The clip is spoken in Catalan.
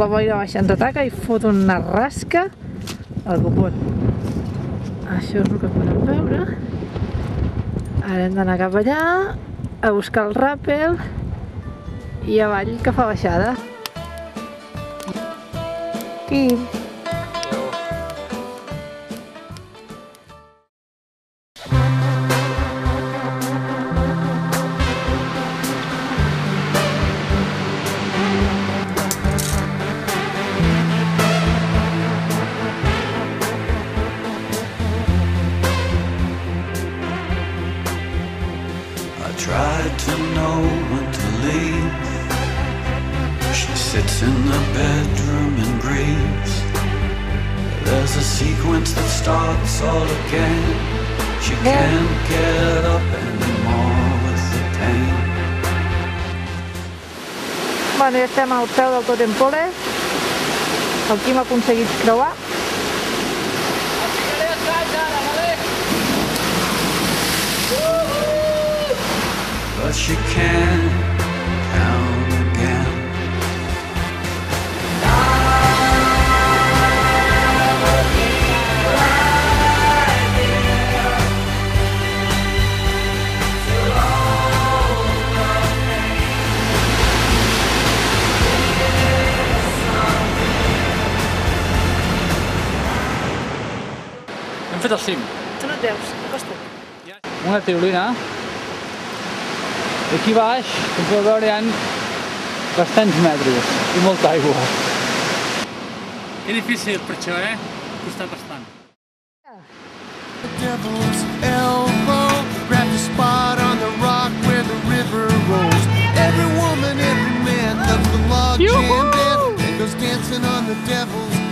la boira baixa ens ataca i fot una rasca al copón. Això és el que podem veure. Ara hem d'anar cap allà a buscar el ràpel i avall que fa baixada. Aquí. Tried to know when to leave. She sits in the bedroom and grieves. There's a sequence that starts all again. She can't get up anymore with the pain. Bueno, ja estem al peu del Totem Pole. El Quim ha aconseguit creuar. But she can't count again. Hem fet el cim. Tu no et veus, acosta't. Una tirolina. Aquí baix, com podeu veure, hi ha bastants metres i molta aigua. Que difícil per això, eh? Ha costat bastant. The devil's elbow grabbed a spot on the rock where the river rolls. Every woman, every man loves the log jam band that goes dancing on the devil's